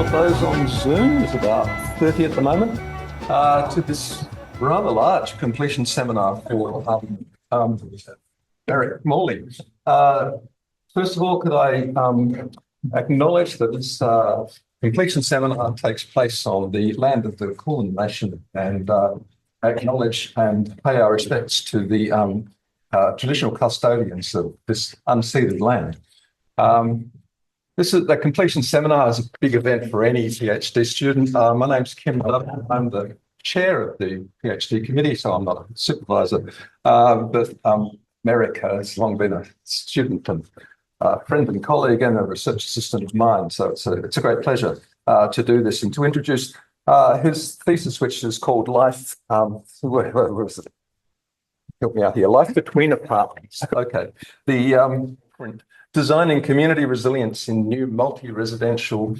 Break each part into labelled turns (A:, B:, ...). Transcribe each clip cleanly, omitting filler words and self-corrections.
A: of those on Zoom, there's about 30 at the moment, to this rather large completion seminar for Merrick Morley. First of all, could I acknowledge that this completion seminar takes place on the land of the Kulin Nation, and acknowledge and pay our respects to the traditional custodians of this unceded land. The completion seminar is a big event for any PhD student. My name's Kim. I'm the chair of the PhD committee, so I'm not a supervisor. But Merrick has long been a student and friend and colleague and a research assistant of mine. So it's a great pleasure to do this and to introduce his thesis, which is called Life. Where was it? Help me out here. Life Between Apartments. Okay. Designing community resilience in new multi-residential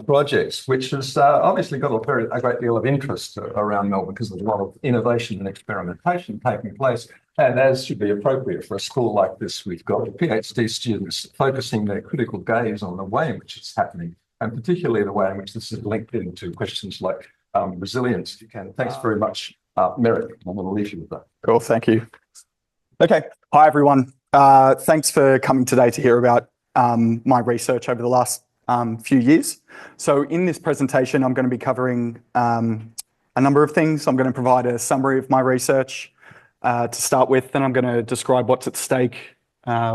A: projects, which has obviously got a great deal of interest around Melbourne because there's a lot of innovation and experimentation taking place. And as should be appropriate for a school like this, we've got PhD students focusing their critical gaze on the way in which it's happening, and particularly the way in which this is linked into questions like resilience. If you can. Thanks very much, Merrick. I'm going to leave you with that.
B: Cool, thank you. Okay, hi everyone. Thanks for coming today to hear about my research over the last few years. So in this presentation, I'm going to be covering a number of things. I'm going to provide a summary of my research to start with, then I'm going to describe what's at stake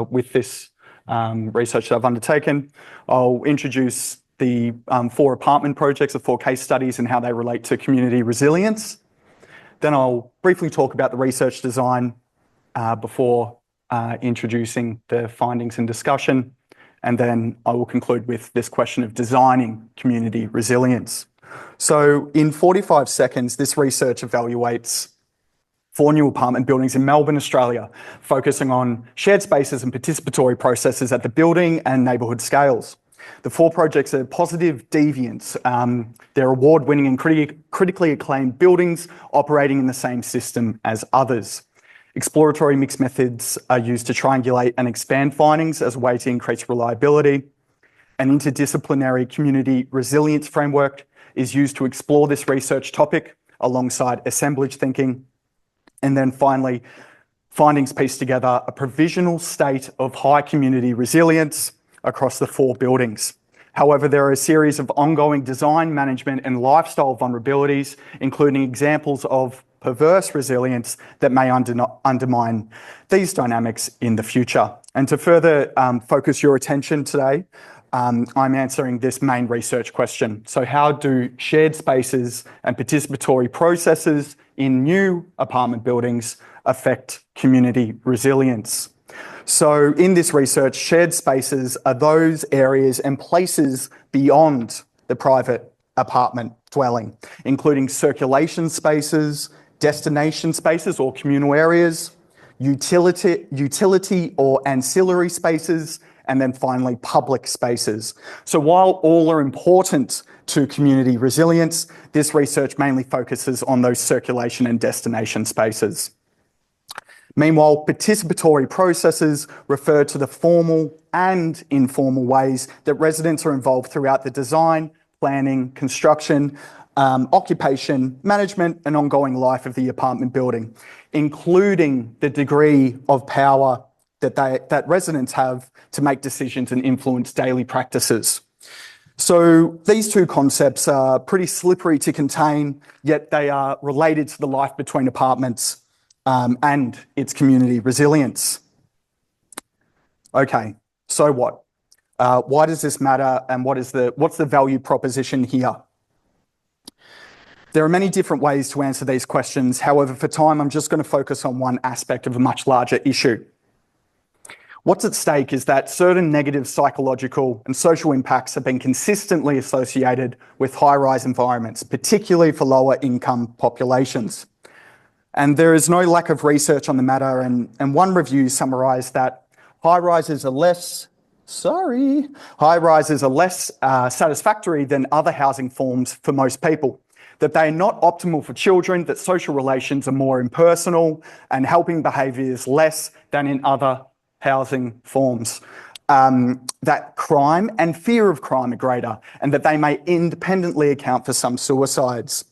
B: with this research that I've undertaken. I'll introduce the 4 apartment projects, the 4 case studies and how they relate to community resilience. Then I'll briefly talk about the research design before introducing the findings and discussion, and then I will conclude with this question of designing community resilience. So in 45 seconds, this research evaluates 4 new apartment buildings in Melbourne, Australia, focusing on shared spaces and participatory processes at the building and neighbourhood scales. The 4 projects are positive deviants. They're award-winning and critically acclaimed buildings operating in the same system as others. Exploratory mixed methods are used to triangulate and expand findings as a way to increase reliability. An interdisciplinary community resilience framework is used to explore this research topic alongside assemblage thinking. And then finally, findings piece together a provisional state of high community resilience across the 4 buildings. However, there are a series of ongoing design, management and lifestyle vulnerabilities, including examples of perverse resilience that may undermine these dynamics in the future. And to further focus your attention today, I'm answering this main research question. So how do shared spaces and participatory processes in new apartment buildings affect community resilience? So in this research, shared spaces are those areas and places beyond the private apartment dwelling, including circulation spaces, destination spaces or communal areas, utility or ancillary spaces, and then finally public spaces. So while all are important to community resilience, this research mainly focuses on those circulation and destination spaces. Meanwhile, participatory processes refer to the formal and informal ways that residents are involved throughout the design, planning, construction, occupation, management and ongoing life of the apartment building, including the degree of power that residents have to make decisions and influence daily practices. So these 2 concepts are pretty slippery to contain, yet they are related to the life between apartments and its community resilience. Okay, so what? Why does this matter and what's the value proposition here? There are many different ways to answer these questions. However, for time, I'm just going to focus on one aspect of a much larger issue. What's at stake is that certain negative psychological and social impacts have been consistently associated with high-rise environments, particularly for lower income populations. And there is no lack of research on the matter, and one review summarised that high-rises are less satisfactory than other housing forms for most people, that they are not optimal for children, that social relations are more impersonal and helping behaviours less than in other housing forms. that crime and fear of crime are greater, and that they may independently account for some suicides.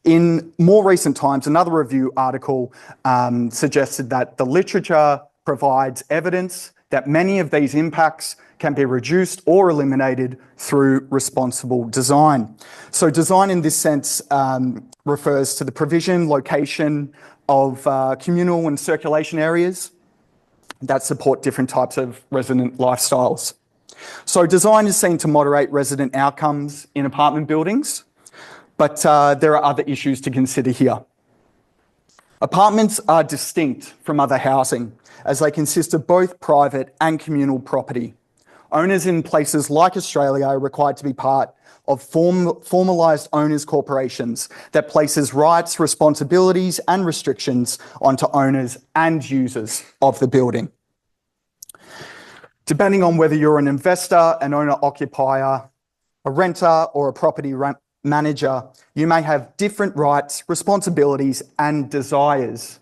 B: In more recent times, another review article suggested that the literature provides evidence that many of these impacts can be reduced or eliminated through responsible design. So design in this sense refers to the provision, location of communal and circulation areas that support different types of resident lifestyles. So design is seen to moderate resident outcomes in apartment buildings, but there are other issues to consider here. Apartments are distinct from other housing as they consist of both private and communal property. Owners in places like Australia are required to be part of formalised owners' corporations that places rights, responsibilities and restrictions onto owners and users of the building. Depending on whether you're an investor, an owner-occupier, a renter or a property manager, you may have different rights, responsibilities and desires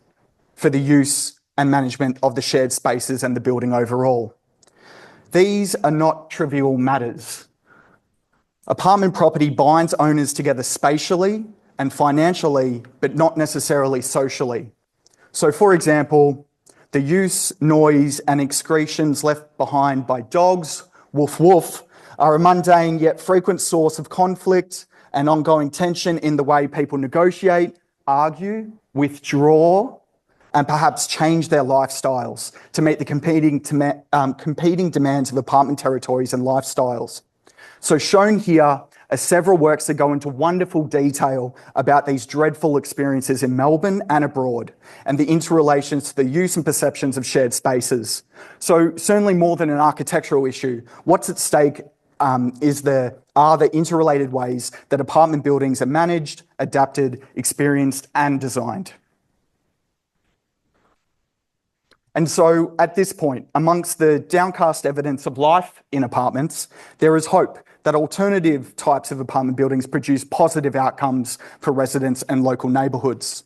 B: for the use and management of the shared spaces and the building overall. These are not trivial matters. Apartment property binds owners together spatially and financially, but not necessarily socially. So, for example, the use, noise and excretions left behind by dogs, woof woof, are a mundane yet frequent source of conflict and ongoing tension in the way people negotiate, argue, withdraw, and perhaps change their lifestyles to meet the competing demands of apartment territories and lifestyles. So shown here are several works that go into wonderful detail about these dreadful experiences in Melbourne and abroad, and the interrelations to the use and perceptions of shared spaces. So certainly more than an architectural issue, what's at stake are the interrelated ways that apartment buildings are managed, adapted, experienced and designed. And so at this point, amongst the downcast evidence of life in apartments, there is hope that alternative types of apartment buildings produce positive outcomes for residents and local neighbourhoods.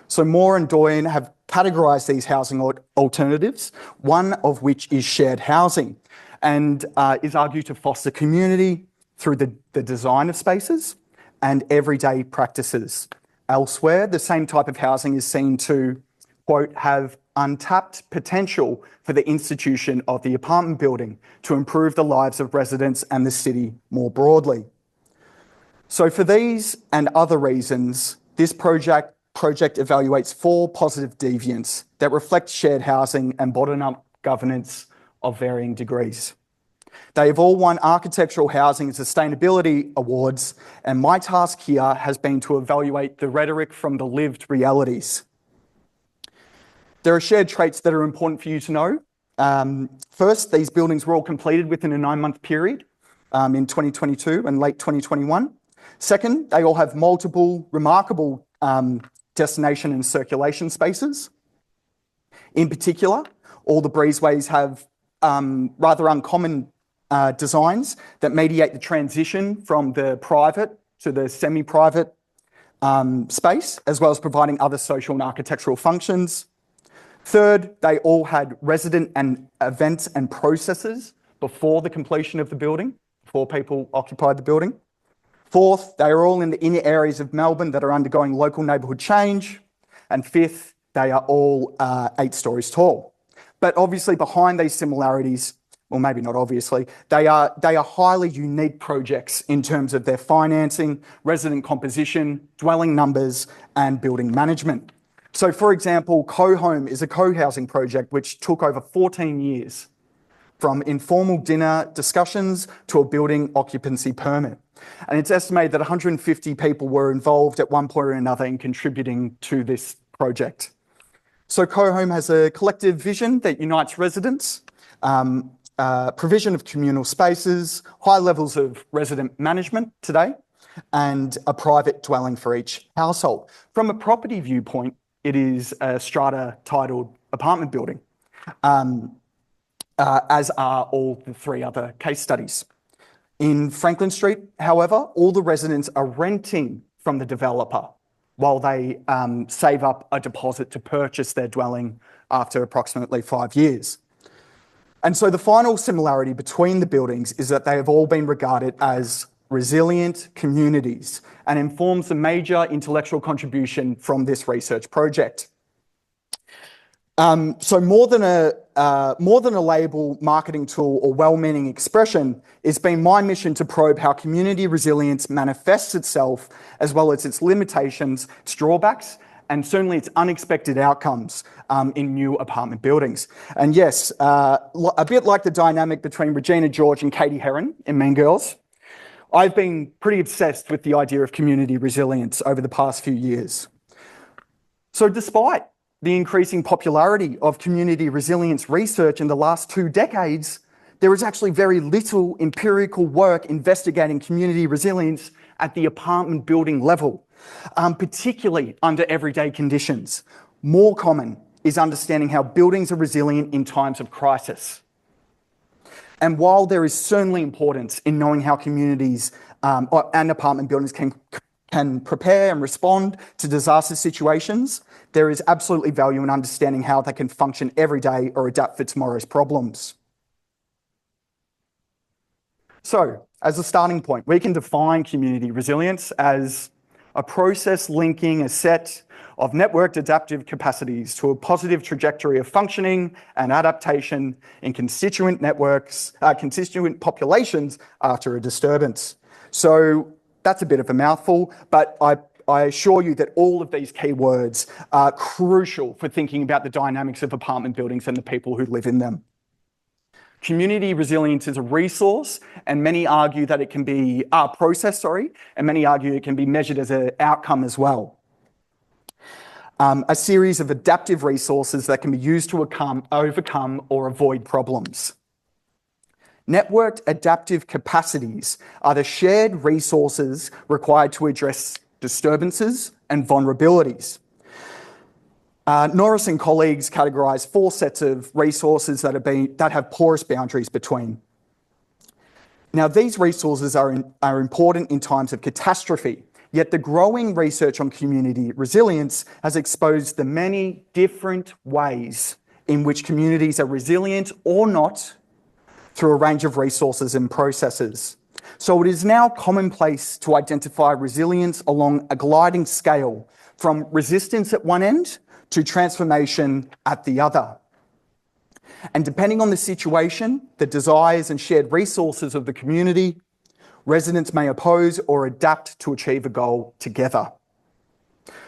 B: So Moore and Doyen have categorised these housing alternatives, one of which is shared housing, and is argued to foster community through the design of spaces and everyday practices. Elsewhere, the same type of housing is seen to, quote, have untapped potential for the institution of the apartment building to improve the lives of residents and the city more broadly. So for these and other reasons, this project evaluates 4 positive deviants that reflect shared housing and bottom-up governance of varying degrees. They have all won architectural housing and sustainability awards, and my task here has been to evaluate the rhetoric from the lived realities. There are shared traits that are important for you to know. First, these buildings were all completed within a 9-month period in 2022 and late 2021. Second, they all have multiple remarkable destination and circulation spaces. In particular, all the breezeways have rather uncommon designs that mediate the transition from the private to the semi-private space, as well as providing other social and architectural functions. Third, they all had resident and events and processes before the completion of the building, before people occupied the building. Fourth, they are all in the inner areas of Melbourne that are undergoing local neighbourhood change. And fifth, they are all 8 stories tall. But obviously behind these similarities, well, maybe not obviously, they are highly unique projects in terms of their financing, resident composition, dwelling numbers, and building management. So for example, Co-Home is a co-housing project which took over 14 years from informal dinner discussions to a building occupancy permit. And it's estimated that 150 people were involved at one point or another in contributing to this project. So Co-Home has a collective vision that unites residents, provision of communal spaces, high levels of resident management today, and a private dwelling for each household. From a property viewpoint, it is a strata titled apartment building, as are all the 3 other case studies. In Franklin Street, however, all the residents are renting from the developer while they save up a deposit to purchase their dwelling after approximately 5 years. And so the final similarity between the buildings is that they have all been regarded as resilient communities and informs the major intellectual contribution from this research project. So more than a label, marketing tool, or well-meaning expression, it's been my mission to probe how community resilience manifests itself, as well as its limitations, its drawbacks, and certainly its unexpected outcomes in new apartment buildings. And yes, a bit like the dynamic between Regina George and Katie Heron in Mean Girls, I've been pretty obsessed with the idea of community resilience over the past few years. So despite the increasing popularity of community resilience research in the last 2 decades, there is actually very little empirical work investigating community resilience at the apartment building level, particularly under everyday conditions. More common is understanding how buildings are resilient in times of crisis. And while there is certainly importance in knowing how communities and apartment buildings can prepare and respond to disaster situations, there is absolutely value in understanding how they can function every day or adapt for tomorrow's problems. So, as a starting point, we can define community resilience as a process linking a set of networked adaptive capacities to a positive trajectory of functioning and adaptation in constituent networks, constituent populations after a disturbance. So that's a bit of a mouthful, but I assure you that all of these key words are crucial for thinking about the dynamics of apartment buildings and the people who live in them. Community resilience is a resource, and many argue that it can be and many argue it can be measured as an outcome as well. A series of adaptive resources that can be used to overcome or avoid problems. Networked adaptive capacities are the shared resources required to address disturbances and vulnerabilities. Norris and colleagues categorise 4 sets of resources that have porous boundaries between. Now, these resources are important in times of catastrophe, yet the growing research on community resilience has exposed the many different ways in which communities are resilient or not through a range of resources and processes. So it is now commonplace to identify resilience along a gliding scale from resistance at one end to transformation at the other. And depending on the situation, the desires and shared resources of the community, residents may oppose or adapt to achieve a goal together.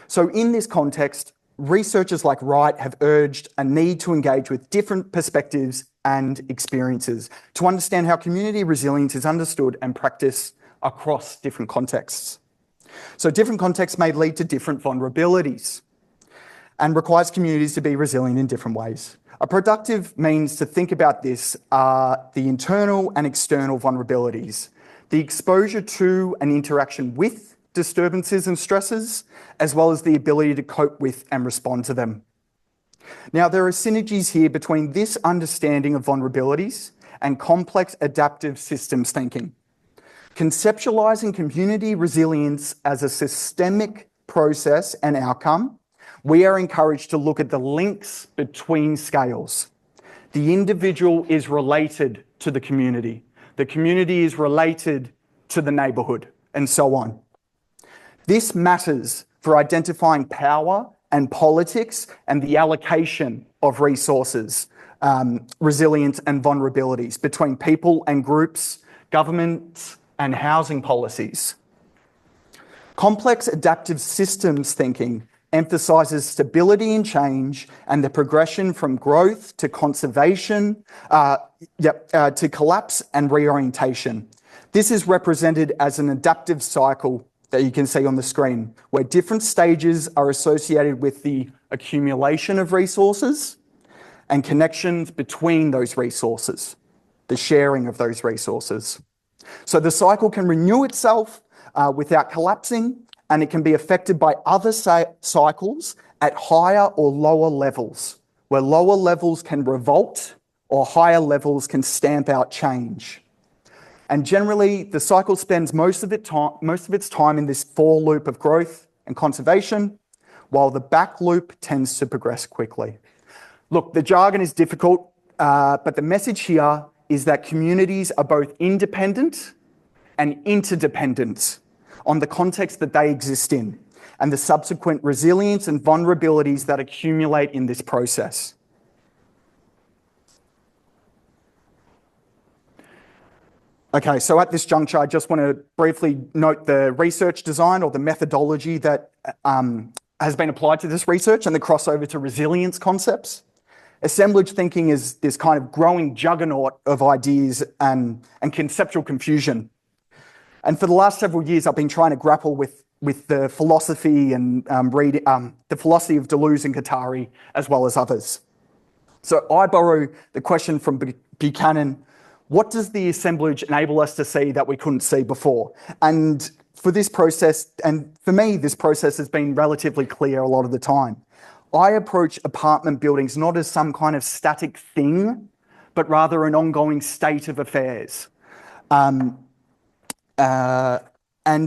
B: So in this context, researchers like Wright have urged a need to engage with different perspectives and experiences to understand how community resilience is understood and practiced across different contexts. So different contexts may lead to different vulnerabilities and requires communities to be resilient in different ways. A productive means to think about this are the internal and external vulnerabilities, the exposure to and interaction with disturbances and stresses, as well as the ability to cope with and respond to them. Now, there are synergies here between this understanding of vulnerabilities and complex adaptive systems thinking. Conceptualizing community resilience as a systemic process and outcome, we are encouraged to look at the links between scales. The individual is related to the community is related to the neighbourhood, and so on. This matters for identifying power and politics and the allocation of resources, resilience and vulnerabilities between people and groups, governments and housing policies. Complex adaptive systems thinking emphasises stability and change and the progression from growth to conservation, to collapse and reorientation. This is represented as an adaptive cycle that you can see on the screen, where different stages are associated with the accumulation of resources and connections between those resources, the sharing of those resources. So the cycle can renew itself without collapsing, and it can be affected by other cycles at higher or lower levels, where lower levels can revolt or higher levels can stamp out change. And generally, the cycle spends most of its time in this for loop of growth and conservation, while the back loop tends to progress quickly. Look, the jargon is difficult, but the message here is that communities are both independent and interdependent on the context that they exist in and the subsequent resilience and vulnerabilities that accumulate in this process. Okay, so at this juncture, I just want to briefly note the research design or the methodology that has been applied to this research and the crossover to resilience concepts. Assemblage thinking is this kind of growing juggernaut of ideas and conceptual confusion. And for the last several years, I've been trying to grapple with the philosophy and the philosophy of Deleuze and Guattari, as well as others. So I borrow the question from Buchanan: what does the assemblage enable us to see that we couldn't see before? And for this process, and for me, this process has been relatively clear a lot of the time. I approach apartment buildings not as some kind of static thing, but rather an ongoing state of affairs. And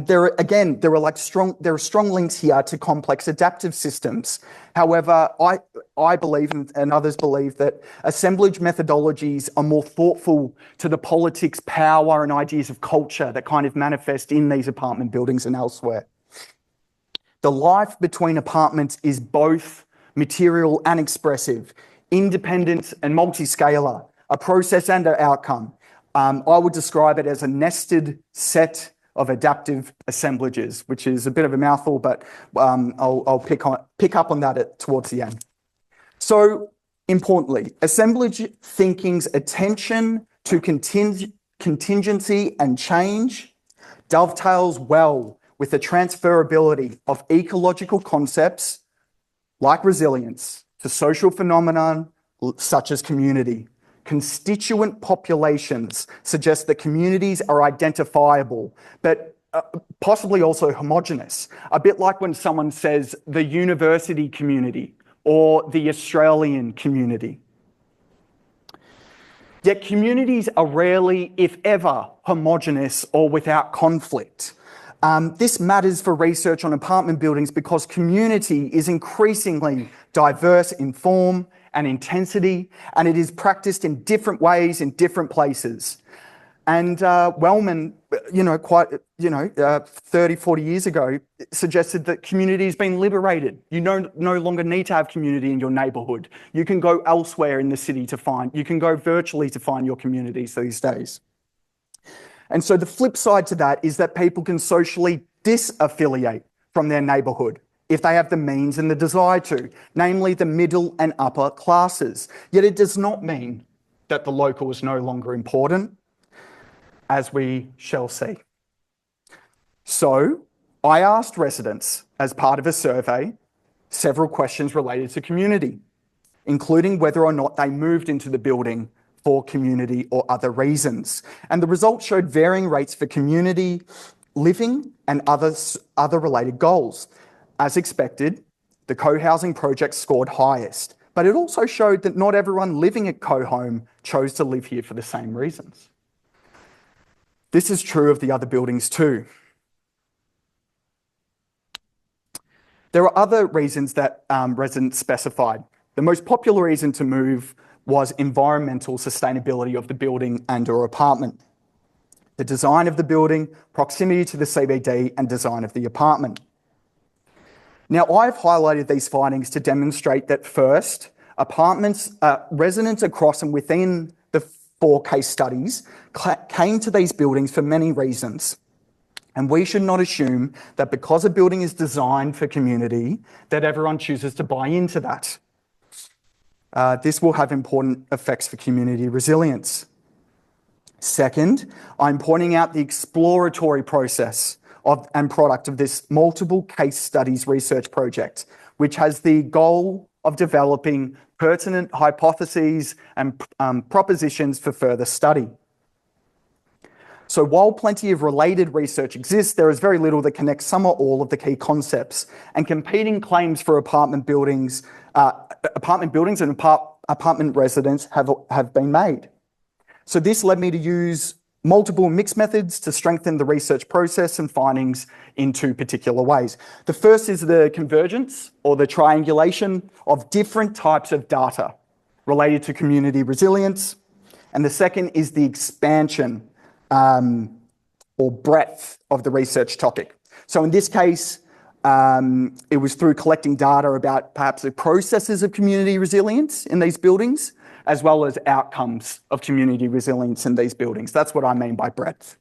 B: there are strong links here to complex adaptive systems. However, I believe, and others believe, that assemblage methodologies are more thoughtful to the politics, power, and ideas of culture that kind of manifest in these apartment buildings and elsewhere. The life between apartments is both material and expressive, independent and multi-scalar, a process and an outcome. I would describe it as a nested set of adaptive assemblages, which is a bit of a mouthful, but I'll pick up on that towards the end. So importantly, assemblage thinking's attention to contingency and change dovetails well with the transferability of ecological concepts like resilience to social phenomenon such as community. Constituent populations suggest that communities are identifiable, but possibly also homogenous. A bit like when someone says the university community or the Australian community. Yet communities are rarely, if ever, homogenous or without conflict. This matters for research on apartment buildings because community is increasingly diverse in form and intensity, and it is practiced in different ways in different places. And Wellman, 30, 40 years ago, suggested that community has been liberated. You no longer need to have community in your neighbourhood. You can go elsewhere in the city you can go virtually to find your communities these days. And so the flip side to that is that people can socially disaffiliate from their neighbourhood if they have the means and the desire to, namely the middle and upper classes. Yet it does not mean that the local is no longer important, as we shall see. So I asked residents, as part of a survey, several questions related to community, including whether or not they moved into the building for community or other reasons. And the results showed varying rates for community living and other related goals. As expected, the co-housing project scored highest, but it also showed that not everyone living at co-home chose to live here for the same reasons. This is true of the other buildings too. There are other reasons that residents specified. The most popular reason to move was environmental sustainability of the building and/or apartment. The design of the building, proximity to the CBD, and design of the apartment. Now, I've highlighted these findings to demonstrate that first, residents across and within the 4 case studies came to these buildings for many reasons. And we should not assume that because a building is designed for community, that everyone chooses to buy into that. This will have important effects for community resilience. Second, I'm pointing out the exploratory process and product of this multiple case studies research project, which has the goal of developing pertinent hypotheses and propositions for further study. So while plenty of related research exists, there is very little that connects some or all of the key concepts, and competing claims for apartment buildings and apartment residents have been made. So this led me to use multiple mixed methods to strengthen the research process and findings in 2 particular ways. The first is the convergence or the triangulation of different types of data related to community resilience. And the second is the expansion or breadth of the research topic. So in this case, it was through collecting data about perhaps the processes of community resilience in these buildings, as well as outcomes of community resilience in these buildings. That's what I mean by breadth.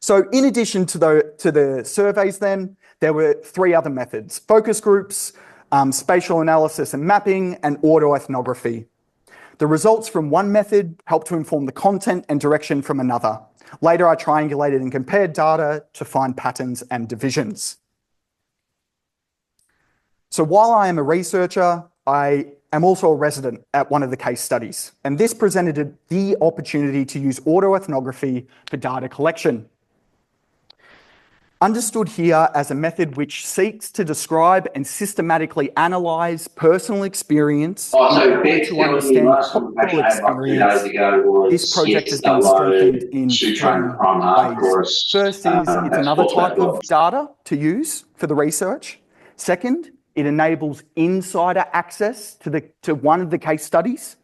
B: So in addition to the surveys then, there were 3 other methods: focus groups, spatial analysis and mapping, and autoethnography. The results from one method helped to inform the content and direction from another. Later, I triangulated and compared data to find patterns and divisions. So while I am a researcher, I am also a resident at one of the case studies, and this presented the opportunity to use autoethnography for data collection. Understood here as a method which seeks to describe and systematically analyse personal experience in order to understand cultural experience. This project has been strengthened in 3 ways. First is it's another type of data to use for the research. Second, it enables insider access to one of the case studies.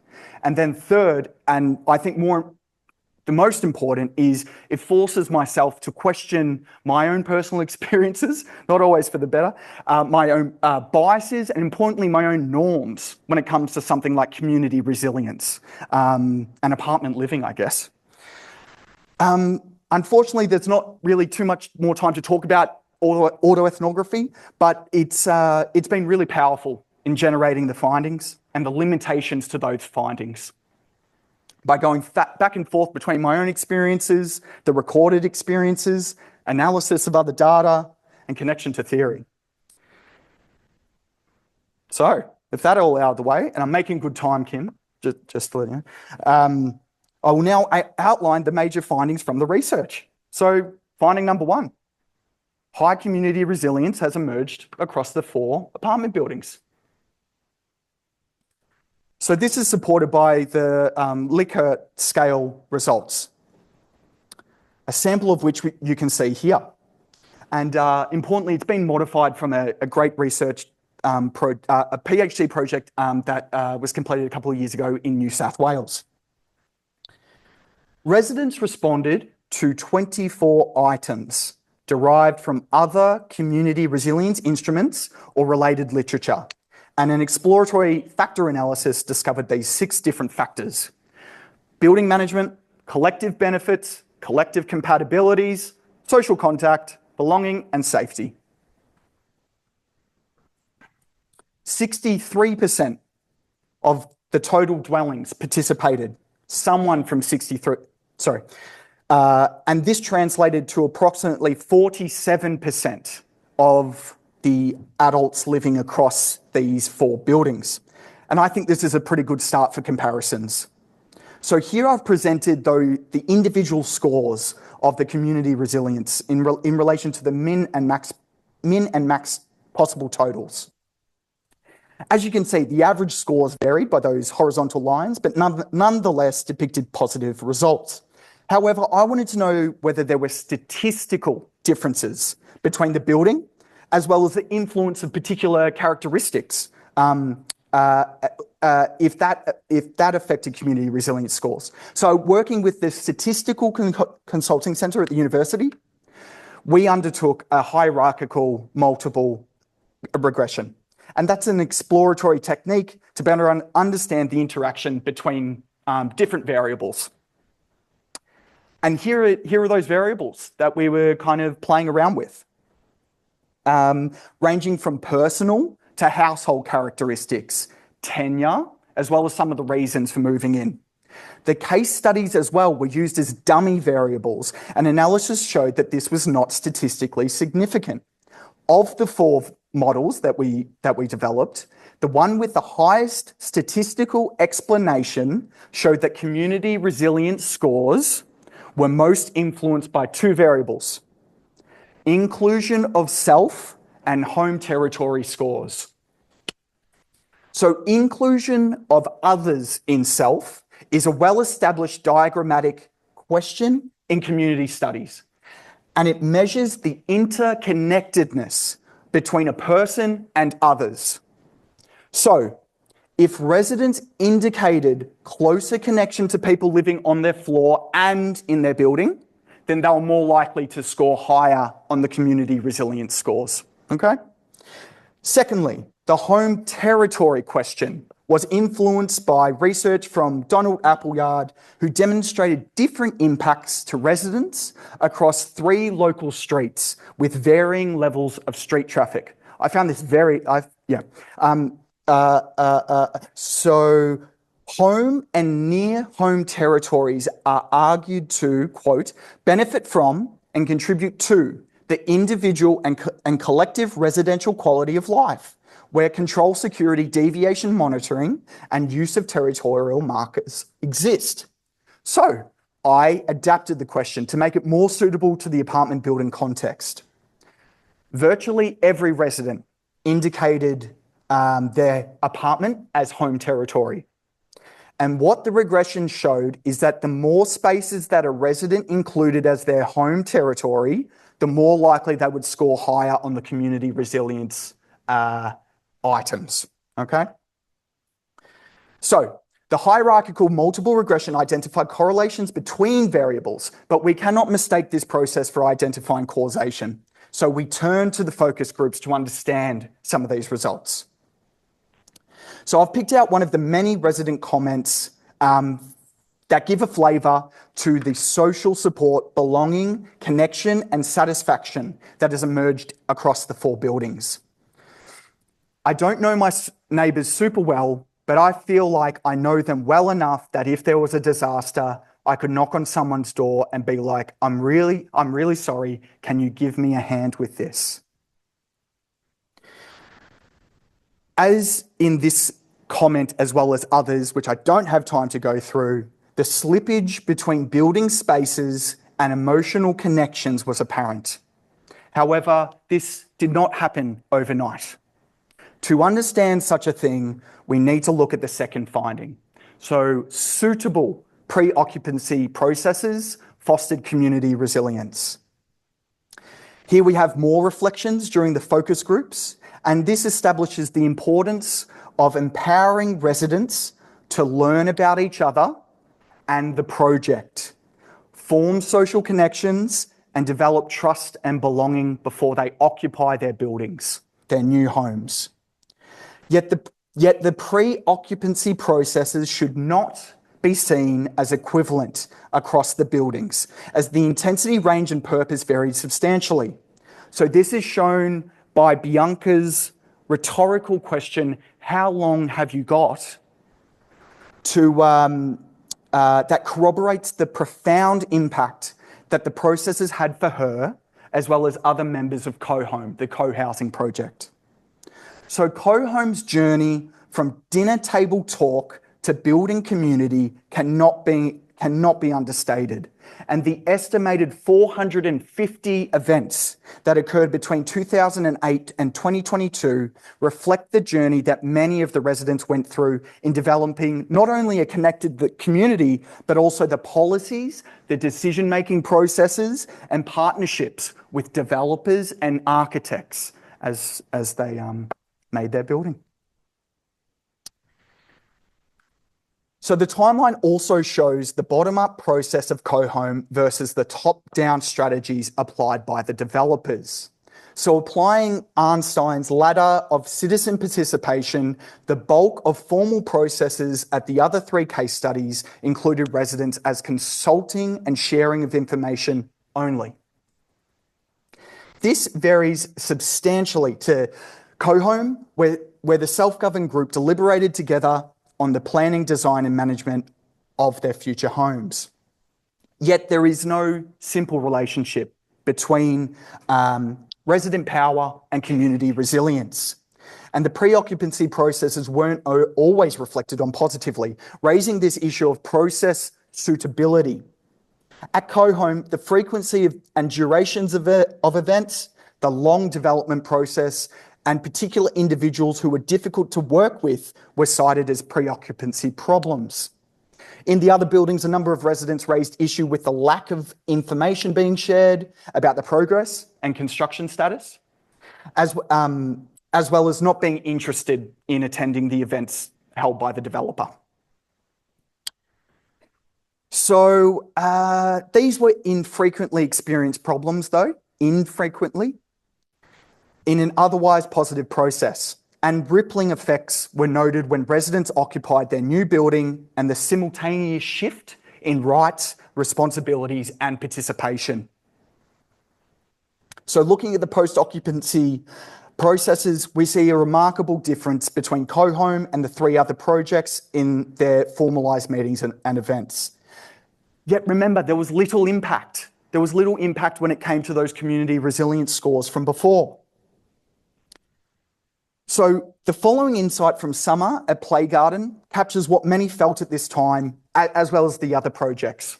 B: And then third, and I think the most important, is it forces myself to question my own personal experiences, not always for the better, my own biases, and importantly, my own norms when it comes to something like community resilience and apartment living, I guess. Unfortunately, there's not really too much more time to talk about autoethnography, but it's been really powerful in generating the findings and the limitations to those findings. By going back and forth between my own experiences, the recorded experiences, analysis of other data, and connection to theory. So, with that all out of the way, and I'm making good time, Kim, just to let you know, I will now outline the major findings from the research. So, finding number 1, high community resilience has emerged across the 4 apartment buildings. So this is supported by the Likert scale results, a sample of which you can see here. And importantly, it's been modified from a great research, a PhD project that was completed a couple of years ago in New South Wales. Residents responded to 24 items derived from other community resilience instruments or related literature. And an exploratory factor analysis discovered these 6 different factors: building management, collective benefits, collective compatibilities, social contact, belonging, and safety. 63% of the total dwellings participated, someone from 63, and this translated to approximately 47% of the adults living across these 4 buildings. And I think this is a pretty good start for comparisons. So here I've presented, though, the individual scores of the community resilience in relation to the min and max possible totals. As you can see, the average scores varied by those horizontal lines, but nonetheless depicted positive results. However, I wanted to know whether there were statistical differences between the building as well as the influence of particular characteristics, if that affected community resilience scores. So working with the Statistical Consulting Centre at the university, we undertook a hierarchical multiple regression. And that's an exploratory technique to better understand the interaction between different variables. And here are those variables that we were kind of playing around with. Ranging from personal to household characteristics, tenure, as well as some of the reasons for moving in. The case studies as well were used as dummy variables, and analysis showed that this was not statistically significant. Of the 4 models that we developed, the one with the highest statistical explanation showed that community resilience scores were most influenced by 2 variables: inclusion of self and home territory scores. So inclusion of others in self is a well-established diagrammatic question in community studies, and it measures the interconnectedness between a person and others. So If residents indicated closer connection to people living on their floor and in their building, then they were more likely to score higher on the community resilience scores, okay? Secondly, the home territory question was influenced by research from Donald Appleyard, who demonstrated different impacts to residents across 3 local streets with varying levels of street traffic. I found this so home and near home territories are argued to, quote, benefit from and contribute to the individual and collective residential quality of life, where control, security, deviation monitoring, and use of territorial markers exist. So I adapted the question to make it more suitable to the apartment building context. Virtually every resident indicated their apartment as home territory. And what the regression showed is that the more spaces that a resident included as their home territory, the more likely they would score higher on the community resilience items, okay? So the hierarchical multiple regression identified correlations between variables, but we cannot mistake this process for identifying causation. So we turn to the focus groups to understand some of these results. So I've picked out one of the many resident comments that give a flavour to the social support, belonging, connection and satisfaction that has emerged across the 4 buildings. I don't know my neighbours super well, but I feel like I know them well enough that if there was a disaster, I could knock on someone's door and be like, I'm really sorry, can you give me a hand with this? As in this comment, as well as others, which I don't have time to go through, the slippage between building spaces and emotional connections was apparent. However, this did not happen overnight. To understand such a thing, we need to look at the second finding. So, suitable pre-occupancy processes fostered community resilience. Here we have more reflections during the focus groups, and this establishes the importance of empowering residents to learn about each other and the project, form social connections, and develop trust and belonging before they occupy their buildings, their new homes. Yet the pre-occupancy processes should not be seen as equivalent across the buildings, as the intensity, range, and purpose varied substantially. So this is shown by Bianca's rhetorical question, how long have you got? That corroborates the profound impact that the processes had for her, as well as other members of Co-Home, the co-housing project. So Co-Home's journey from dinner table talk to building community cannot be understated. And the estimated 450 events that occurred between 2008 and 2022 reflect the journey that many of the residents went through in developing not only a connected community, but also the policies, the decision-making processes, and partnerships with developers and architects as they made their building. So the timeline also shows the bottom-up process of Co-Home versus the top-down strategies applied by the developers. So applying Einstein's ladder of citizen participation, the bulk of formal processes at the other 3 case studies included residents as consulting and sharing of information only. This varies substantially to Co-Home, where the self-governed group deliberated together on the planning, design and management of their future homes. Yet there is no simple relationship between resident power and community resilience. And the pre-occupancy processes weren't always reflected on positively, raising this issue of process suitability. At Co-Home, the frequency and durations of events, the long development process, and particular individuals who were difficult to work with were cited as pre-occupancy problems. In the other buildings, a number of residents raised issue with the lack of information being shared about the progress and construction status, as well as not being interested in attending the events held by the developer. So these were infrequently experienced problems, though, infrequently, in an otherwise positive process. And rippling effects were noted when residents occupied their new building and the simultaneous shift in rights, responsibilities, and participation. So looking at the post-occupancy processes, we see a remarkable difference between CoHome and the 3 other projects in their formalised meetings and events. Yet remember, there was little impact. There was little impact when it came to those community resilience scores from before. So the following insight from Summer at Playgarden captures what many felt at this time, as well as the other projects.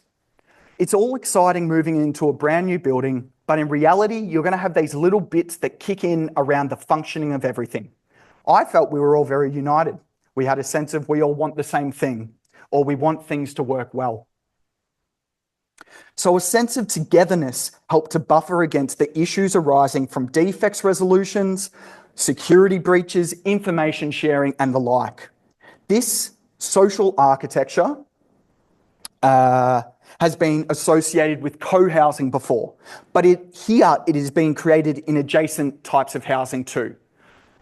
B: It's all exciting moving into a brand new building, but in reality, you're going to have these little bits that kick in around the functioning of everything. I felt we were all very united. We had a sense of we all want the same thing, or we want things to work well. So a sense of togetherness helped to buffer against the issues arising from defects resolutions, security breaches, information sharing, and the like. This social architecture has been associated with co-housing before, but here it is being created in adjacent types of housing too.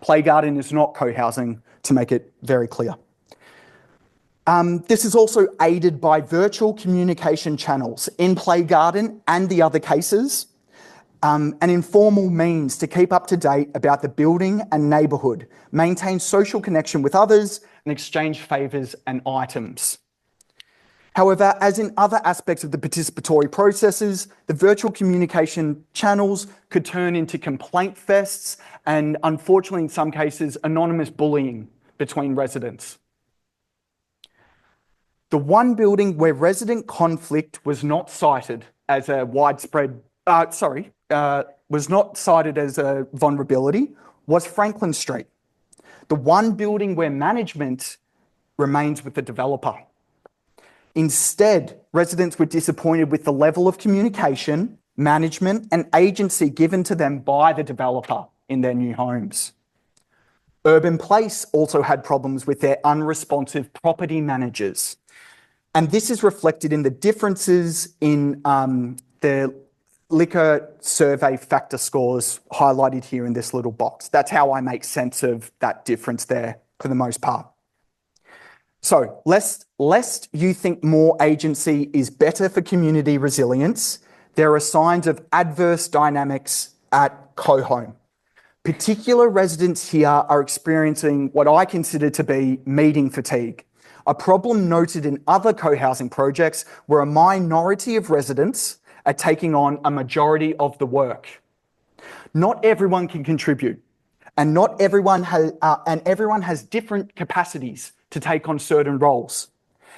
B: Playgarden is not co-housing, to make it very clear. This is also aided by virtual communication channels in Playgarden and the other cases, and informal means to keep up to date about the building and neighbourhood, maintain social connection with others, and exchange favours and items. However, as in other aspects of the participatory processes, the virtual communication channels could turn into complaint fests and, unfortunately, in some cases, anonymous bullying between residents. The one building where resident conflict was not cited as a was not cited as a vulnerability was Franklin Street. The one building where management remains with the developer. Instead, residents were disappointed with the level of communication, management, and agency given to them by the developer in their new homes. Urban Place also had problems with their unresponsive property managers. And this is reflected in the differences in the liquor survey factor scores highlighted here in this little box. That's how I make sense of that difference there for the most part. So, lest you think more agency is better for community resilience, there are signs of adverse dynamics at CoHome. Particular residents here are experiencing what I consider to be meeting fatigue, a problem noted in other co-housing projects where a minority of residents are taking on a majority of the work. Not everyone can contribute, and everyone has different capacities to take on certain roles.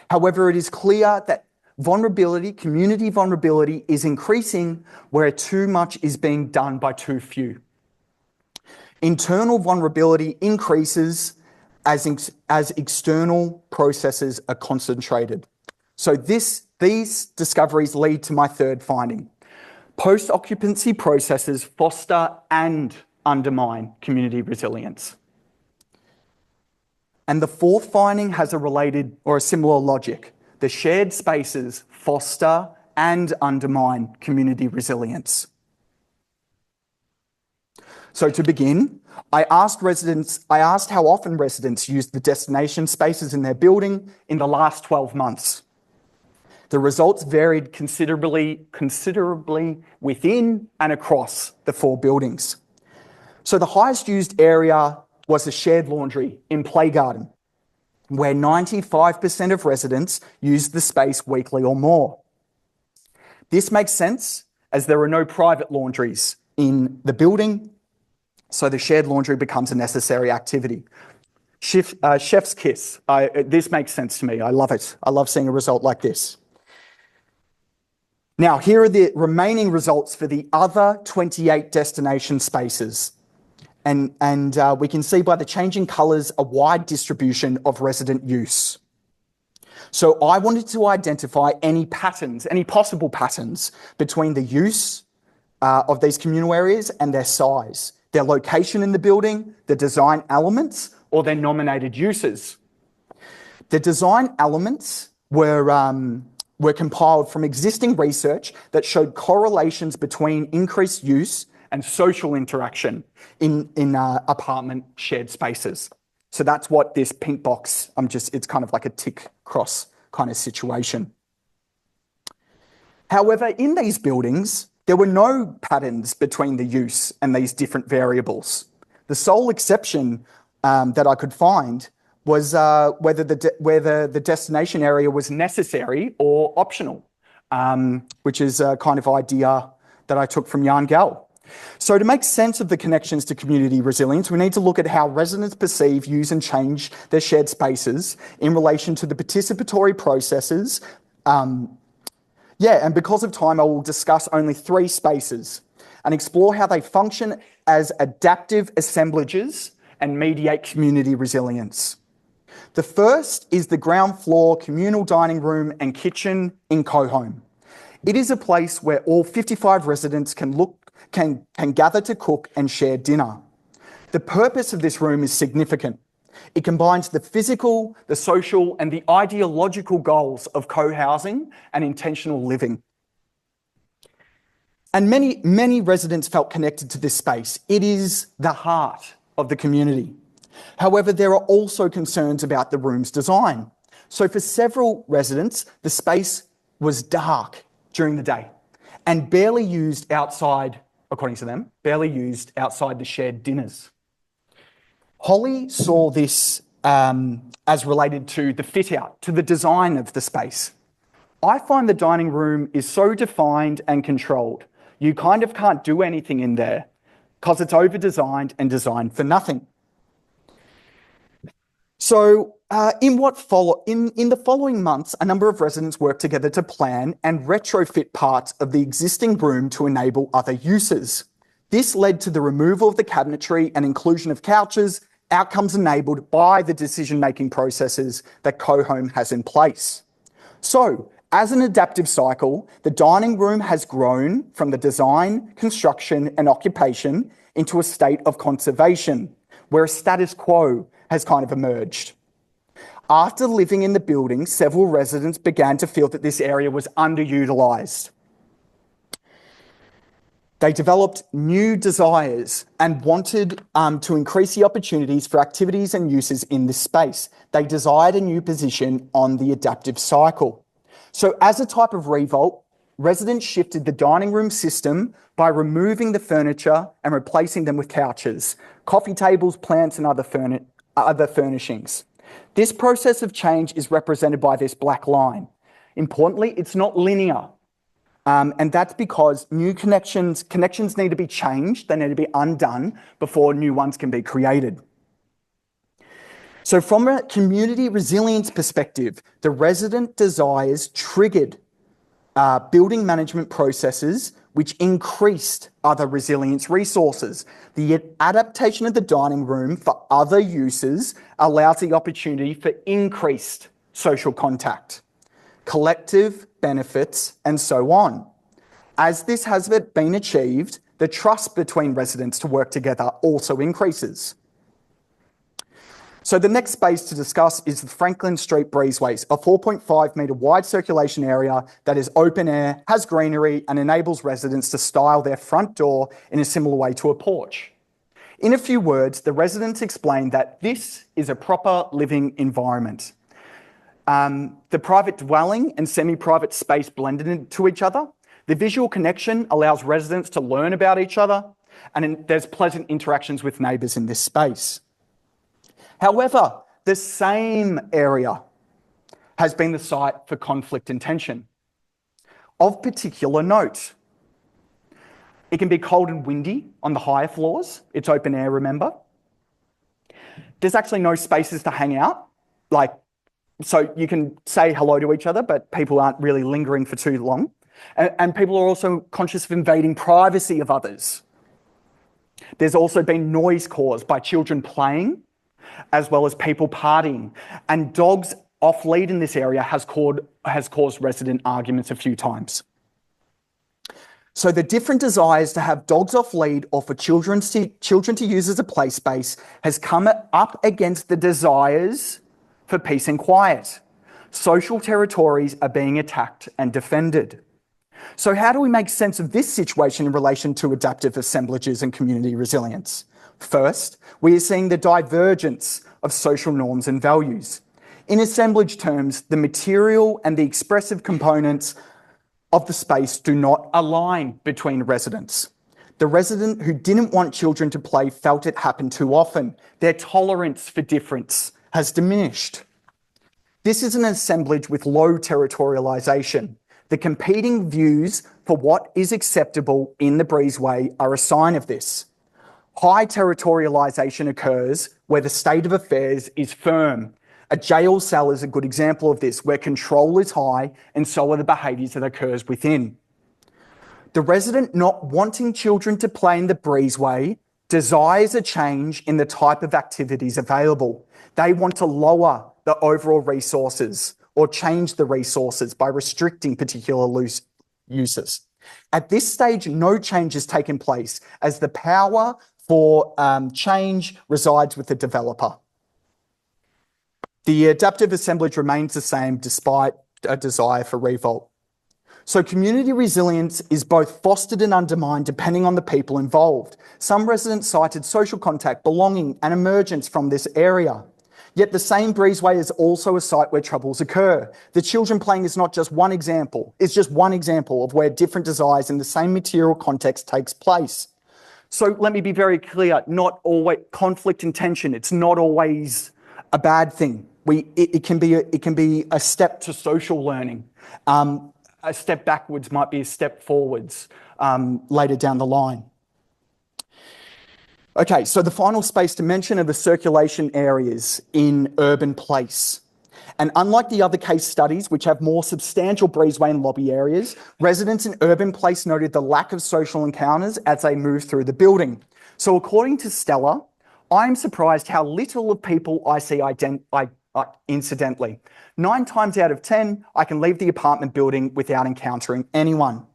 B: However, it is clear that community vulnerability is increasing where too much is being done by too few. Internal vulnerability increases as external processes are concentrated. So these discoveries lead to my third finding. Post-occupancy processes foster and undermine community resilience. And the fourth finding has a related or a similar logic. The shared spaces foster and undermine community resilience. So to begin, I asked how often residents used the destination spaces in their building in the last 12 months. The results varied considerably within and across the 4 buildings. So the highest used area was the shared laundry in Playgarden, where 95% of residents used the space weekly or more. This makes sense as there are no private laundries in the building, so the shared laundry becomes a necessary activity. Chef's kiss. This makes sense to me. I love it. I love seeing a result like this. Now, here are the remaining results for the other 28 destination spaces. And we can see by the changing colours a wide distribution of resident use. So I wanted to identify any patterns, any possible patterns between the use of these communal areas and their size, their location in the building, the design elements, or their nominated uses. The design elements were compiled from existing research that showed correlations between increased use and social interaction in apartment shared spaces. So that's what this pink box, it's kind of like a tick cross kind of situation. However, in these buildings, there were no patterns between the use and these different variables. The sole exception that I could find was whether the destination area was necessary or optional, which is a kind of idea that I took from Jan Gell. So to make sense of the connections to community resilience, we need to look at how residents perceive, use and change their shared spaces in relation to the participatory processes. And because of time, I will discuss only 3 spaces and explore how they function as adaptive assemblages and mediate community resilience. The first is the ground floor communal dining room and kitchen in Co-Home. It is a place where all 55 residents can gather to cook and share dinner. The purpose of this room is significant. It combines the physical, the social, and the ideological goals of co-housing and intentional living. And many residents felt connected to this space. It is the heart of the community. However, there are also concerns about the room's design. So for several residents, the space was dark during the day and barely used outside, according to them, barely used outside the shared dinners. Holly saw this as related to the fit out, to the design of the space. I find the dining room is so defined and controlled. You kind of can't do anything in there because it's over-designed and designed for nothing. So in the following months, a number of residents worked together to plan and retrofit parts of the existing room to enable other uses. This led to the removal of the cabinetry and inclusion of couches, outcomes enabled by the decision-making processes that Co-Home has in place. So, as an adaptive cycle, the dining room has grown from the design, construction and occupation into a state of conservation, where a status quo has kind of emerged. After living in the building, several residents began to feel that this area was underutilised. They developed new desires and wanted to increase the opportunities for activities and uses in this space. They desired a new position on the adaptive cycle. So as a type of revolt, residents shifted the dining room system by removing the furniture and replacing them with couches, coffee tables, plants and other furnishings. This process of change is represented by this black line. Importantly, it's not linear. And that's because new connections need to be changed, they need to be undone before new ones can be created. So from a community resilience perspective, the resident desires triggered building management processes which increased other resilience resources. The adaptation of the dining room for other uses allows the opportunity for increased social contact, collective benefits, and so on. As this has been achieved, the trust between residents to work together also increases. So the next space to discuss is the Franklin Street Breezeways, a 4.5 metre wide circulation area that is open air, has greenery, and enables residents to style their front door in a similar way to a porch. In a few words, the residents explained that this is a proper living environment. The private dwelling and semi-private space blended into each other. The visual connection allows residents to learn about each other, and there's pleasant interactions with neighbours in this space. However, the same area has been the site for conflict and tension. Of particular note, it can be cold and windy on the higher floors. It's open air, remember? There's actually no spaces to hang out. So you can say hello to each other, but people aren't really lingering for too long. And people are also conscious of invading privacy of others. There's also been noise caused by children playing, as well as people partying. And dogs off lead in this area has caused resident arguments a few times. So the different desires to have dogs off lead or for children to use as a play space has come up against the desires for peace and quiet. Social territories are being attacked and defended. So how do we make sense of this situation in relation to adaptive assemblages and community resilience? First, we are seeing the divergence of social norms and values. In assemblage terms, the material and the expressive components of the space do not align between residents. The resident who didn't want children to play felt it happened too often. Their tolerance for difference has diminished. This is an assemblage with low territorialisation. The competing views for what is acceptable in the breezeway are a sign of this. High territorialisation occurs where the state of affairs is firm. A jail cell is a good example of this, where control is high and so are the behaviours that occurs within. The resident not wanting children to play in the breezeway desires a change in the type of activities available. They want to lower the overall resources or change the resources by restricting particular uses. At this stage, no change has taken place as the power for change resides with the developer. The adaptive assemblage remains the same despite a desire for revolt. So community resilience is both fostered and undermined depending on the people involved. Some residents cited social contact, belonging and emergence from this area. Yet the same breezeway is also a site where troubles occur. The children playing is not just one example. It's just one example of where different desires in the same material context takes place. So let me be very clear, not always conflict and tension. It's not always a bad thing. It can be a step to social learning. A step backwards might be a step forwards later down the line. Okay, so the final space to mention are the circulation areas in urban place. And unlike the other case studies, which have more substantial breezeway and lobby areas, residents in urban place noted the lack of social encounters as they move through the building. So according to Stella, I'm surprised how little of people I see incidentally. 9 times out of 10, I can leave the apartment building without encountering anyone.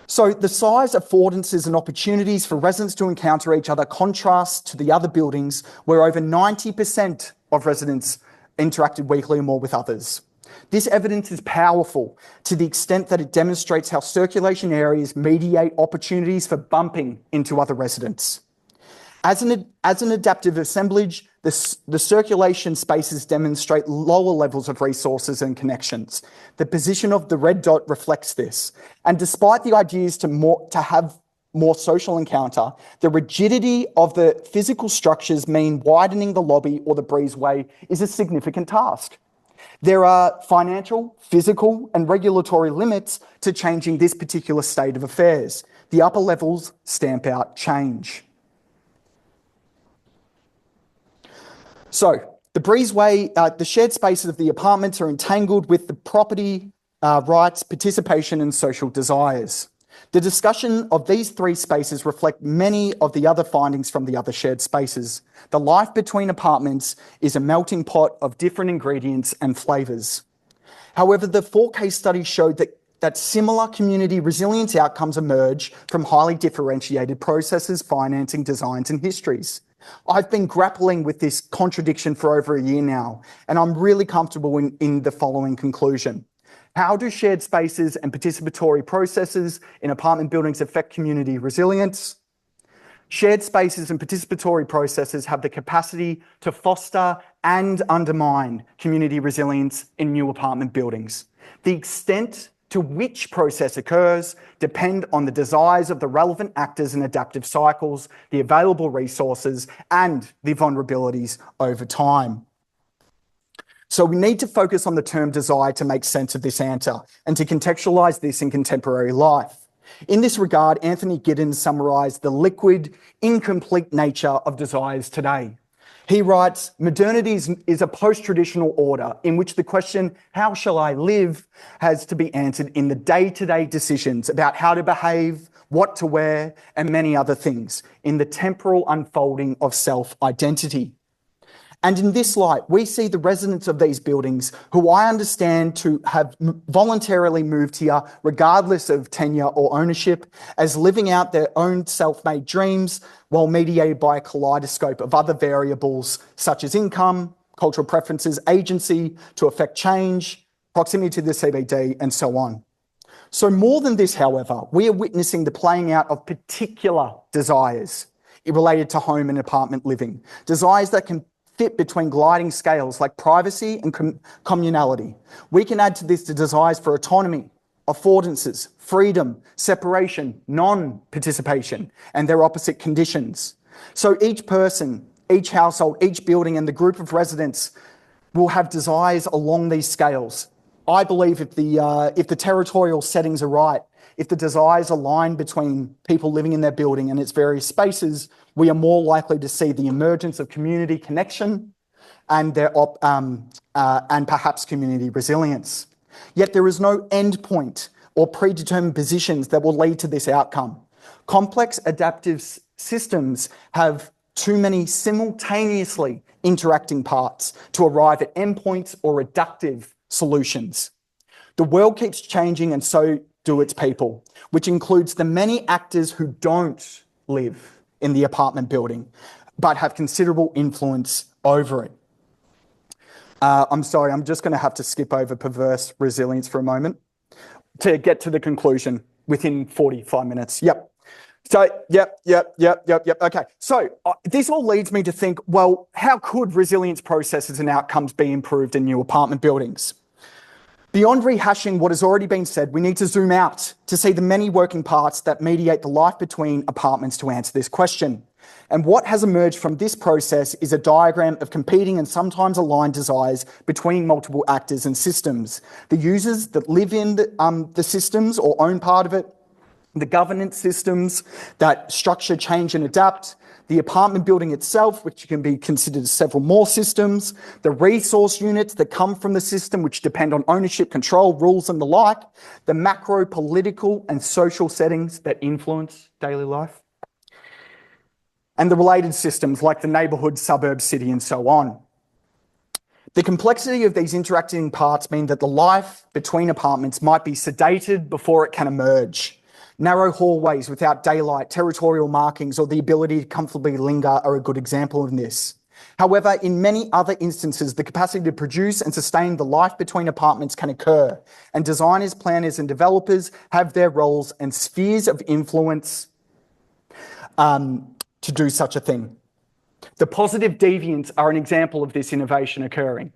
B: So the size affordances and opportunities for residents to encounter each other contrasts to the other buildings where over 90% of residents interacted weekly or more with others. This evidence is powerful to the extent that it demonstrates how circulation areas mediate opportunities for bumping into other residents. As an adaptive assemblage, the circulation spaces demonstrate lower levels of resources and connections. The position of the red dot reflects this. And despite the ideas to have more social encounter, the rigidity of the physical structures mean widening the lobby or the breezeway is a significant task. There are financial, physical, and regulatory limits to changing this particular state of affairs. The upper levels stamp out change. So the breezeway, the shared spaces of the apartments are entangled with the property rights, participation, and social desires. The discussion of these 3 spaces reflect many of the other findings from the other shared spaces. The life between apartments is a melting pot of different ingredients and flavours. However, the 4 case studies showed that similar community resilience outcomes emerge from highly differentiated processes, financing, designs, and histories. I've been grappling with this contradiction for over a year now, and I'm really comfortable in the following conclusion. How do shared spaces and participatory processes in apartment buildings affect community resilience? Shared spaces and participatory processes have the capacity to foster and undermine community resilience in new apartment buildings. The extent to which process occurs depend on the desires of the relevant actors and adaptive cycles, the available resources, and the vulnerabilities over time. So we need to focus on the term desire to make sense of this answer and to contextualise this in contemporary life. In this regard, Anthony Giddens summarised the liquid, incomplete nature of desires today. He writes, modernity is a post-traditional order in which the question, how shall I live, has to be answered in the day-to-day decisions about how to behave, what to wear, and many other things, in the temporal unfolding of self-identity. And in this light, we see the residents of these buildings, who I understand to have voluntarily moved here, regardless of tenure or ownership, as living out their own self-made dreams, while mediated by a kaleidoscope of other variables such as income, cultural preferences, agency to affect change, proximity to the CBD, and so on. So more than this, however, we are witnessing the playing out of particular desires related to home and apartment living, desires that can fit between gliding scales like privacy and communality. We can add to this the desires for autonomy, affordances, freedom, separation, non-participation, and their opposite conditions. So each person, each household, each building, and the group of residents will have desires along these scales. I believe if the territorial settings are right, if the desires align between people living in their building and its various spaces, we are more likely to see the emergence of community connection and perhaps community resilience. Yet there is no end point or predetermined positions that will lead to this outcome. Complex adaptive systems have too many simultaneously interacting parts to arrive at endpoints or reductive solutions. The world keeps changing and so do its people, which includes the many actors who don't live in the apartment building, but have considerable influence over it. I'm sorry, I'm just going to have to skip over perverse resilience for a moment to get to the conclusion within 45 minutes. Yep. So, yep. Okay. So this all leads me to think, well, how could resilience processes and outcomes be improved in new apartment buildings? Beyond rehashing what has already been said, we need to zoom out to see the many working parts that mediate the life between apartments to answer this question. And what has emerged from this process is a diagram of competing and sometimes aligned desires between multiple actors and systems. The users that live in the systems or own part of it, the governance systems that structure, change and adapt, the apartment building itself, which can be considered as several more systems, the resource units that come from the system, which depend on ownership, control, rules and the like, the macro political and social settings that influence daily life, and the related systems like the neighbourhood, suburb, city and so on. The complexity of these interacting parts mean that the life between apartments might be sedated before it can emerge. Narrow hallways without daylight, territorial markings, or the ability to comfortably linger are a good example of this. However, in many other instances, the capacity to produce and sustain the life between apartments can occur, and designers, planners, and developers have their roles and spheres of influence to do such a thing. The positive deviants are an example of this innovation occurring.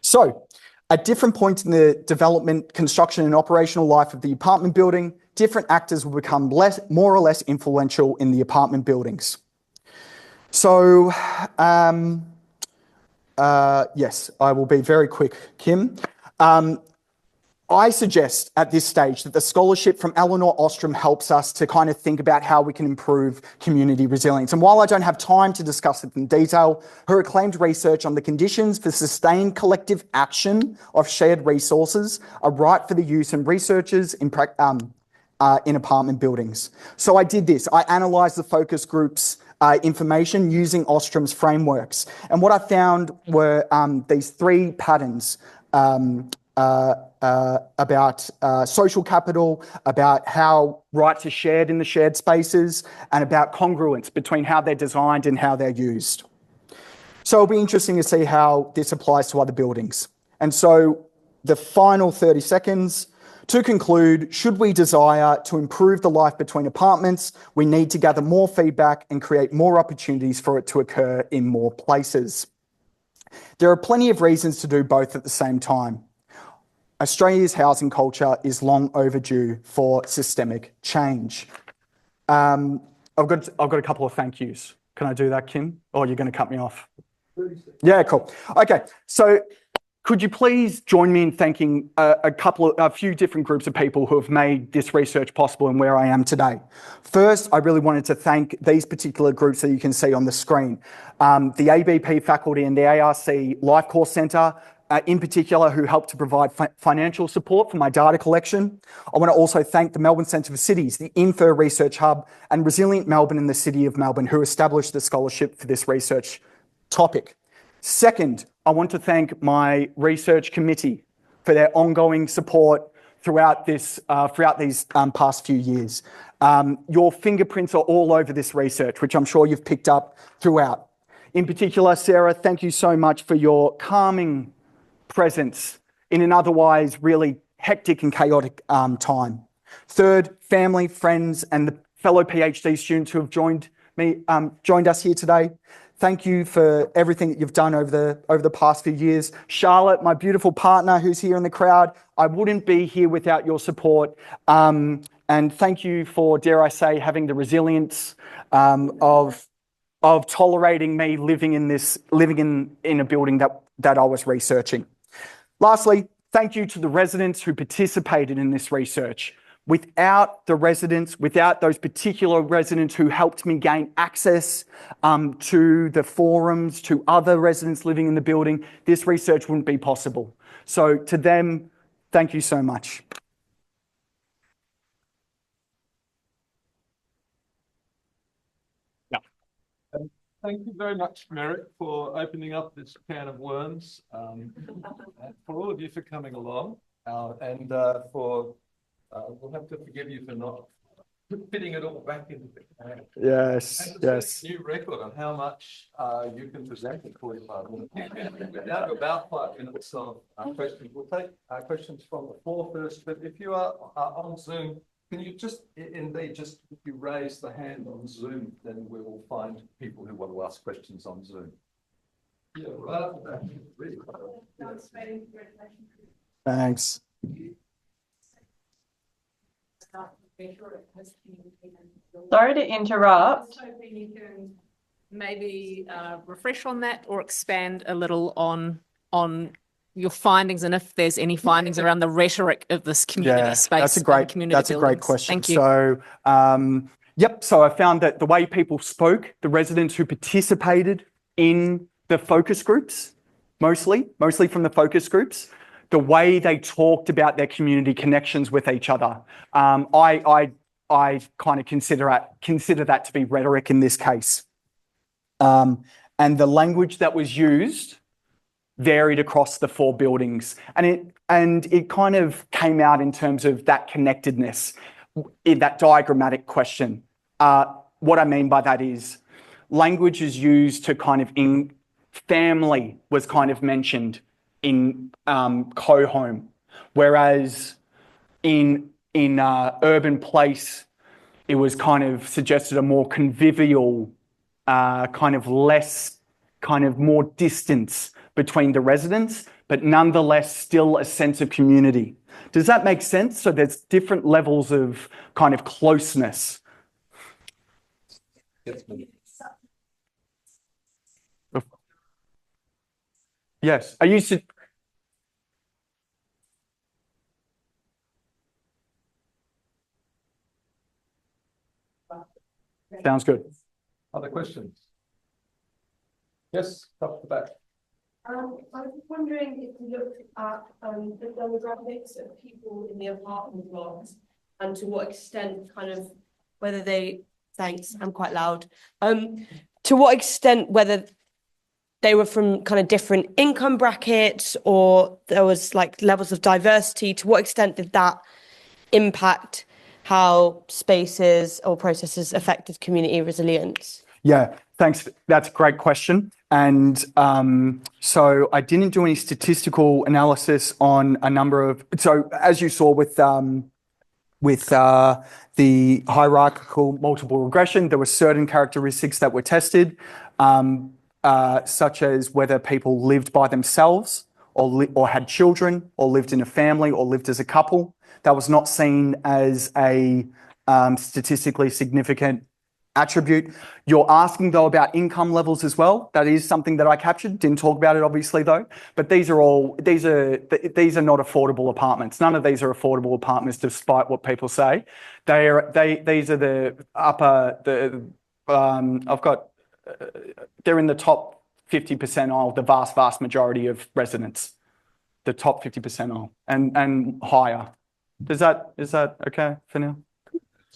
B: So, at different points in the development, construction, and operational life of the apartment building, different actors will become more or less influential in the apartment buildings. So, yes, I will be very quick, Kim. I suggest at this stage that the scholarship from Eleanor Ostrom helps us to kind of think about how we can improve community resilience. And while I don't have time to discuss it in detail, her acclaimed research on the conditions for sustained collective action of shared resources are right for the use in researchers in apartment buildings. So I did this. I analysed the focus groups information using Ostrom's frameworks. And what I found were these three patterns about social capital, about how rights are shared in the shared spaces, and about congruence between how they're designed and how they're used. So it'll be interesting to see how this applies to other buildings. And so the final 30 seconds, to conclude, should we desire to improve the life between apartments, we need to gather more feedback and create more opportunities for it to occur in more places. There are plenty of reasons to do both at the same time. Australia's housing culture is long overdue for systemic change. I've got a couple of thank yous. Can I do that, Kim? Or you're going to cut me off? Yeah, cool. Okay, so could you please join me in thanking a few different groups of people who have made this research possible and where I am today. First, I really wanted to thank these particular groups that you can see on the screen. The ABP faculty and the ARC Life Course Centre, in particular, who helped to provide financial support for my data collection. I want to also thank the Melbourne Centre for Cities, the Infer Research Hub, and Resilient Melbourne and the City of Melbourne, who established the scholarship for this research topic. Second, I want to thank my research committee for their ongoing support throughout these past few years. Your fingerprints are all over this research, which I'm sure you've picked up throughout. In particular, Sarah, thank you so much for your calming presence in an otherwise really hectic and chaotic time. Third, family, friends, and the fellow PhD students who have joined us here today. Thank you for everything that you've done over the past few years. Charlotte, my beautiful partner who's here in the crowd, I wouldn't be here without your support. And thank you for, dare I say, having the resilience of tolerating me living in a building that I was researching. Lastly, thank you to the residents who participated in this research. Without the residents, without those particular residents who helped me gain access to the forums, to other residents living in the building, this research wouldn't be possible. So to them, thank you so much.
A: Thank you very much, Merrick, for opening up this can of worms, for all of you for coming along, and we'll have to forgive you for not fitting it all back into the can.
B: Yes, yes.
A: New record on how much you can present in 45 minutes. We're down to about 5 minutes of questions. We'll take questions from the floor first, but if you are on Zoom, can you just if you raise the hand on Zoom, then we will find people who want to ask questions on Zoom. Yeah, right up the back. Really.
B: Thanks.
C: Sorry to interrupt.
D: Hoping you can maybe refresh on that or expand a little on your findings, and if there's any findings around the rhetoric of this community space.
B: That's a great question.
D: Thank you.
B: So, so I found that the way people spoke, the residents who participated in the focus groups, mostly from the focus groups, the way they talked about their community connections with each other, I kind of consider that to be rhetoric in this case. And the language that was used varied across the 4 buildings, and it kind of came out in terms of that connectedness in that diagrammatic question. What I mean by that is language is used to kind of family was kind of mentioned in co-home, whereas in urban place it was kind of suggested a more convivial, kind of less, kind of more distance between the residents, but nonetheless still a sense of community. Does that make sense? So there's different levels of kind of closeness. Yes. I used to. Sounds good.
A: Other questions? Yes, up the back.
E: I was wondering if you looked at the demographics of people in the apartment blocks and to what extent whether they, thanks, I'm quite loud, to what extent whether they were from kind of different income brackets or there was like levels of diversity, to what extent did that impact how spaces or processes affected community resilience?
B: Yeah, thanks. That's a great question. And so I didn't do any statistical analysis on a number of, so as you saw with the hierarchical multiple regression, there were certain characteristics that were tested, such as whether people lived by themselves or had children or lived in a family or lived as a couple. That was not seen as a statistically significant attribute. You're asking though about income levels as well. That is something that I captured. Didn't talk about it obviously though. But these are not affordable apartments. None of these are affordable apartments, despite what people say. These are the upper. They're in the top 50 percentile. The vast majority of residents, the top 50 percentile and higher. Is that okay for now?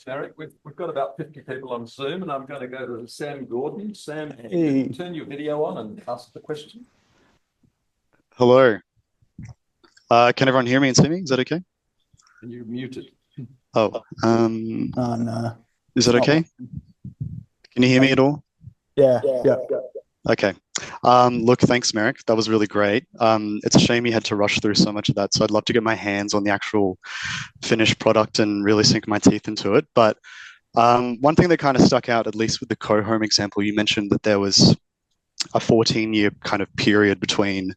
A: Merrick, we've got about 50 people on Zoom, and I'm going to go to Sam Gordon. Sam, hey. Turn your video on and ask the question.
F: Hello. Can everyone hear me and see me? Is that okay?
A: And you're muted.
F: Oh,
B: no.
F: Is that okay? Can you hear me at all?
B: Yeah.
F: Okay. Look, thanks, Merrick. That was really great. It's a shame you had to rush through so much of that. So I'd love to get my hands on the actual finished product and really sink my teeth into it. But one thing that kind of stuck out, at least with the co-home example, you mentioned that there was a 14-year kind of period between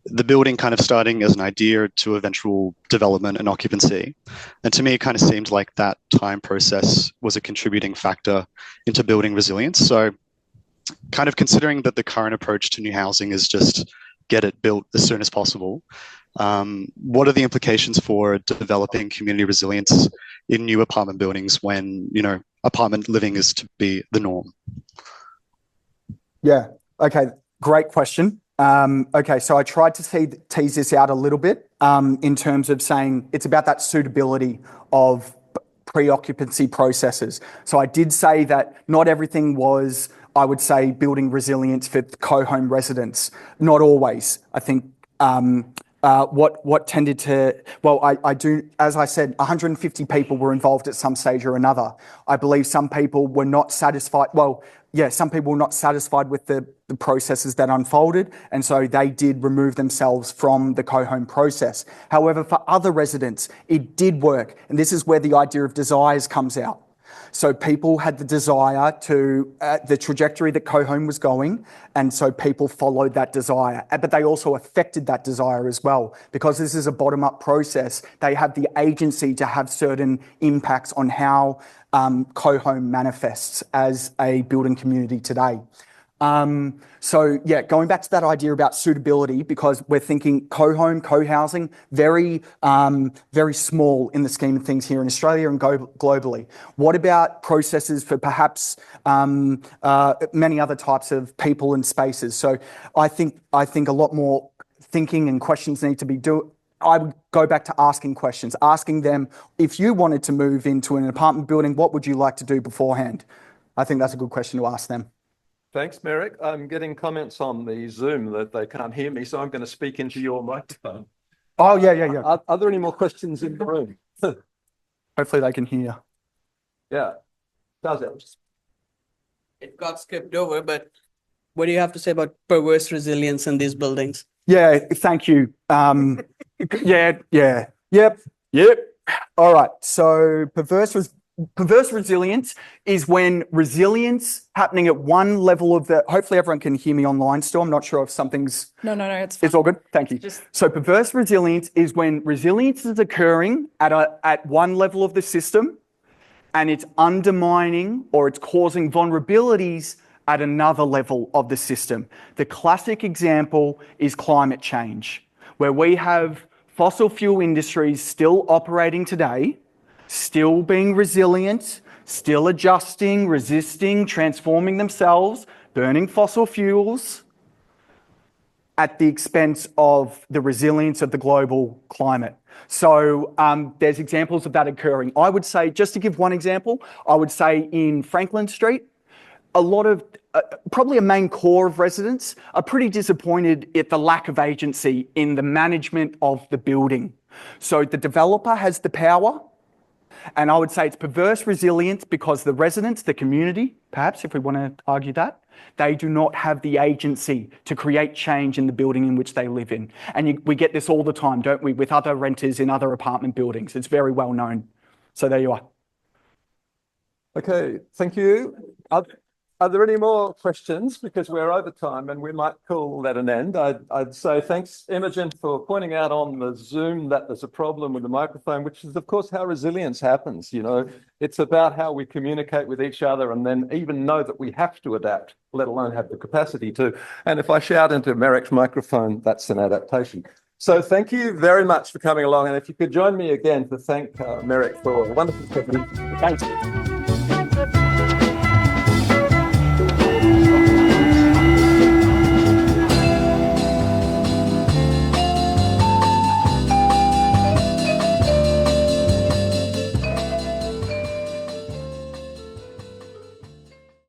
F: the building kind of starting as an idea to eventual development and occupancy. And to me, it kind of seemed like that time process was a contributing factor into building resilience. So kind of considering that the current approach to new housing is just get it built as soon as possible, what are the implications for developing community resilience in new apartment buildings when, apartment living is to be the norm?
B: Yeah. Okay. Great question. Okay. So I tried to tease this out a little bit in terms of saying it's about that suitability of pre-occupancy processes. So I did say that not everything was, I would say, building resilience for co-home residents. Not always. I think what tended to, well, I do, as I said, 150 people were involved at some stage or another. I believe some people were not satisfied. Well, yeah, some people were not satisfied with the processes that unfolded, and so they did remove themselves from the co-home process. However, for other residents, it did work, and this is where the idea of desires comes out. So people had the desire to, the trajectory that co-home was going, and so people followed that desire. But they also affected that desire as well. Because this is a bottom-up process, they have the agency to have certain impacts on how co-home manifests as a building community today. So yeah, going back to that idea about suitability, because we're thinking co-home, co-housing, very small in the scheme of things here in Australia and globally. What about processes for perhaps many other types of people and spaces? So I think a lot more thinking and questions need to be I would go back to asking questions, asking them, if you wanted to move into an apartment building, what would you like to do beforehand? I think that's a good question to ask them.
A: Thanks, Merrick. I'm getting comments on the Zoom that they can't hear me, so I'm going to speak into your microphone.
B: Oh, yeah.
A: Are there any more questions in the room?
B: Hopefully they can hear.
A: Yeah. Does it?
G: It got skipped over, but what do you have to say about perverse resilience in these buildings?
B: Yeah, thank you. Yep. All right. So perverse resilience is when resilience happening at one level of the, hopefully everyone can hear me online still. I'm not sure if something's...
D: No, it's fine.
B: It's all good. Thank you. So perverse resilience is when resilience is occurring at one level of the system and it's undermining or it's causing vulnerabilities at another level of the system. The classic example is climate change, where we have fossil fuel industries still operating today, still being resilient, still adjusting, resisting, transforming themselves, burning fossil fuels at the expense of the resilience of the global climate. So there's examples of that occurring. I would say, just to give one example, I would say in Franklin Street, a lot of, probably a main core of residents are pretty disappointed at the lack of agency in the management of the building. So the developer has the power, and I would say it's perverse resilience because the residents, the community, perhaps if we want to argue that, they do not have the agency to create change in the building in which they live in. And we get this all the time, don't we, with other renters in other apartment buildings. It's very well known. So there you are.
A: Okay, thank you. Are there any more questions? Because we're over time and we might call that an end. I'd say thanks, Imogen, for pointing out on the Zoom that there's a problem with the microphone, which is, of course, how resilience happens. It's about how we communicate with each other and then even know that we have to adapt, let alone have the capacity to. And if I shout into Merrick's microphone, that's an adaptation. So thank you very much for coming along. And if you could join me again to thank Merrick for a wonderful presentation.
B: Thanks.